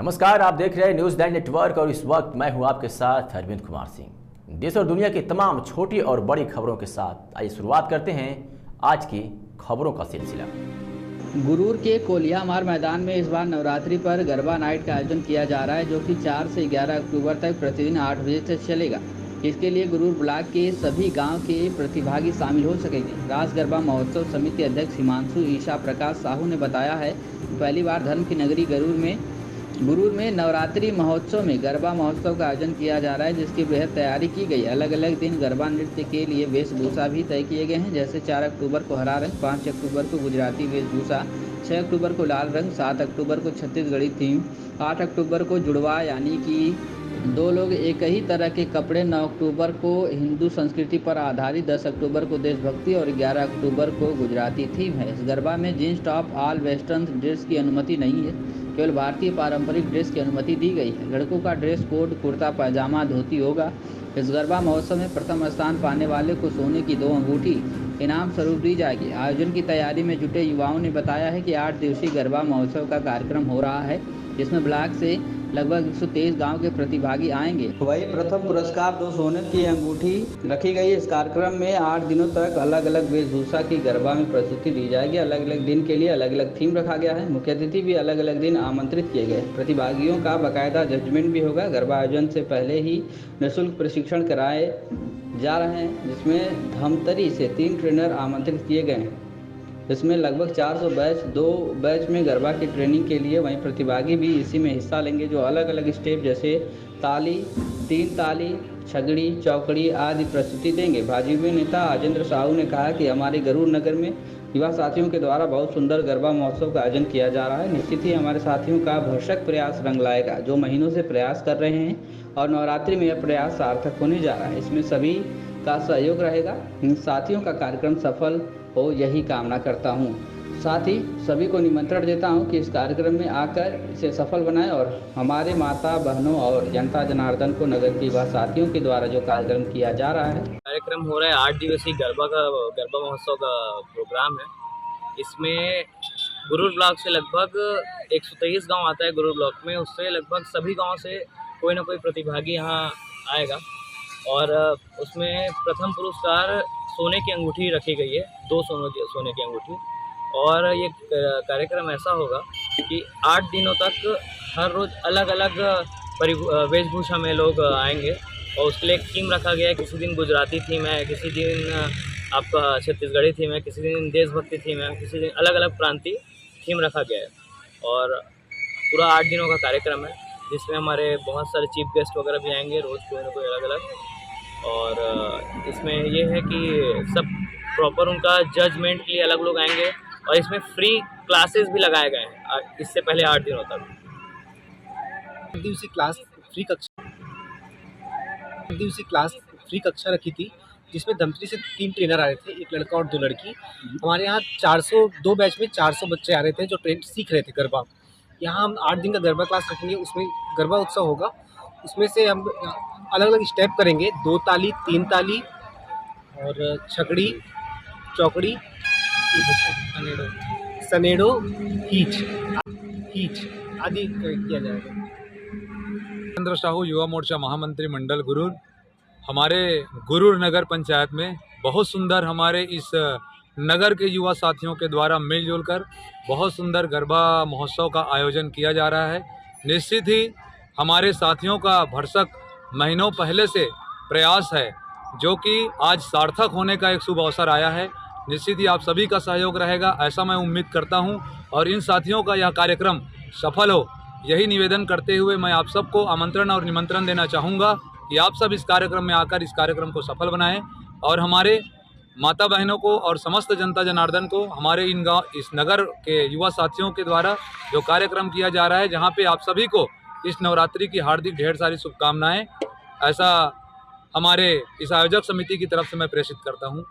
नमस्कार, आप देख रहे हैं न्यूज़ 9 नेटवर्क और इस वक्त मैं हूं आपके साथ अरविंद कुमार सिंह। देश और दुनिया की तमाम छोटी और बड़ी खबरों के साथ आइए शुरुआत करते हैं आज की खबरों का सिलसिला। गुरूर के कोलियामार मैदान में इस बार नवरात्रि पर गरबा नाइट का आयोजन किया जा रहा है, जो कि 4 से 11 अक्टूबर तक प्रतिदिन 8 बजे से चलेगा। इसके लिए गुरूर ब्लॉक के सभी गांव के प्रतिभागी शामिल हो सकेंगे। रास गरबा महोत्सव समिति अध्यक्ष हिमांशु ईशा प्रकाश साहू ने बताया है कि पहली बार धर्म की नगरी गुरूर में नवरात्रि महोत्सव में गरबा महोत्सव का आयोजन किया जा रहा है, जिसकी बेहद तैयारी की गई। अलग अलग दिन गरबा नृत्य के लिए वेशभूषा भी तय किए गए हैं, जैसे 4 अक्टूबर को हरा रंग, 5 अक्टूबर को गुजराती वेशभूषा, 6 अक्टूबर को लाल रंग, 7 अक्टूबर को छत्तीसगढ़ी थीम, 8 अक्टूबर को जुड़वा यानी कि 2 लोग एक ही तरह के कपड़े, 9 अक्टूबर को हिंदू संस्कृति पर आधारित, 10 अक्टूबर को देशभक्ति और 11 अक्टूबर को गुजराती थीम है। इस गरबा में jeans top all western dress की अनुमति नहीं है, केवल भारतीय पारंपरिक ड्रेस की अनुमति दी गई है। लड़कों का ड्रेस कोड कुर्ता पैजामा धोती होगा। इस गरबा महोत्सव में प्रथम स्थान पाने वाले को सोने की 2 अंगूठी इनाम स्वरूप दी जाएगी। आयोजन की तैयारी में जुटे युवाओं ने बताया है कि 8 दिवसीय गरबा महोत्सव का कार्यक्रम हो रहा है, जिसमें ब्लॉक से लगभग 123 गांव के प्रतिभागी आएंगे। वही प्रथम पुरस्कार 2 सोने की अंगूठी रखी गई। इस कार्यक्रम में 8 दिनों तक अलग अलग वेशभूषा की गरबा में प्रस्तुति दी जाएगी। अलग अलग दिन के लिए अलग अलग थीम रखा गया है। मुख्य अतिथि भी अलग अलग दिन आमंत्रित किए गए। प्रतिभागियों का बाकायदा जजमेंट भी होगा। गरबा आयोजन से पहले ही निःशुल्क प्रशिक्षण कराए जा रहे हैं, जिसमें धमतरी से 3 ट्रेनर आमंत्रित किए गए हैं। इसमें लगभग 400 बैच 2 बैच में गरबा की ट्रेनिंग के लिए, वहीं प्रतिभागी भी इसी में हिस्सा लेंगे, जो अलग अलग स्टेप जैसे ताली, 3 ताली, छगड़ी, चौकड़ी आदि प्रस्तुति देंगे। भाजपा नेता राजेंद्र साहू ने कहा कि हमारे गरूर नगर में युवा साथियों के द्वारा बहुत सुंदर गरबा महोत्सव का आयोजन किया जा रहा है। निश्चित ही हमारे साथियों का भरसक प्रयास रंग लाएगा, जो महीनों से प्रयास कर रहे हैं और नवरात्रि में यह प्रयास सार्थक होने जा रहा है। इसमें सभी का सहयोग रहेगा। इन साथियों का कार्यक्रम सफल हो, यही कामना करता हूं। साथ ही सभी को निमंत्रण देता हूं कि इस कार्यक्रम में आकर इसे सफल बनाएं और हमारे माता बहनों और जनता जनार्दन को नगर के युवा साथियों के द्वारा जो कार्यक्रम किया जा रहा है। कार्यक्रम हो रहा है 8 दिवसीय गरबा महोत्सव का प्रोग्राम है। इसमें गुरूर ब्लॉक से लगभग 123 गांव आता है। गुरूर ब्लॉक में उससे लगभग सभी गांव से कोई ना कोई प्रतिभागी यहाँ आएगा और उसमें प्रथम पुरस्कार सोने की अंगूठी रखी गई है, 2 सोने की अंगूठी। और ये कार्यक्रम ऐसा होगा कि 8 दिनों तक हर रोज़ अलग अलग वेशभूषा में लोग आएंगे और उसके लिए एक थीम रखा गया है। किसी दिन गुजराती थीम है, किसी दिन आपका छत्तीसगढ़ी थीम है, किसी दिन देशभक्ति थीम है, किसी दिन अलग अलग प्रांतीय थीम रखा गया है। और पूरा 8 दिनों का कार्यक्रम है, जिसमें हमारे बहुत सारे चीफ गेस्ट वगैरह भी आएंगे, रोज़ कोई ना कोई अलग अलग। और इसमें ये है कि सब प्रॉपर उनका जजमेंट के लिए अलग लोग आएंगे और इसमें फ्री क्लासेस भी लगाए गए हैं इससे पहले 8 दिनों तक। दिवसीय क्लास फ्री कक्षा रखी थी, जिसमें धमतरी से 3 ट्रेनर आ रहे थे, 1 लड़का और 2 लड़की। हमारे यहाँ 402 बैच में 400 बच्चे आ रहे थे जो ट्रेन सीख रहे थे गरबा। यहाँ हम 8 दिन का गरबा क्लास रखेंगे, उसमें गरबा उत्सव होगा। उसमें से हम अलग अलग स्टेप करेंगे, 2 ताली, 3 ताली और छकड़ी, चौकड़ी, सनेडो, हीच आदि किया जाएगा। राजेंद्र साहू युवा मोर्चा महामंत्री मंडल गुरूर। हमारे गुरूर नगर पंचायत में बहुत सुंदर हमारे इस नगर के युवा साथियों के द्वारा मिलजुल कर बहुत सुंदर गरबा महोत्सव का आयोजन किया जा रहा है। निश्चित ही हमारे साथियों का भरसक महीनों पहले से प्रयास है, जो कि आज सार्थक होने का एक शुभ अवसर आया है। निश्चित ही आप सभी का सहयोग रहेगा, ऐसा मैं उम्मीद करता हूं। और इन साथियों का यह कार्यक्रम सफल हो, यही निवेदन करते हुए मैं आप सबको आमंत्रण और निमंत्रण देना चाहूँगा कि आप सब इस कार्यक्रम में आकर इस कार्यक्रम को सफल बनाएं और हमारे माता बहनों को और समस्त जनता जनार्दन को हमारे इस नगर के युवा साथियों के द्वारा जो कार्यक्रम किया जा रहा है, जहाँ पे आप सभी को इस नवरात्रि की हार्दिक ढेर सारी शुभकामनाएं, ऐसा हमारे इस आयोजक समिति की तरफ से मैं प्रेषित करता हूं।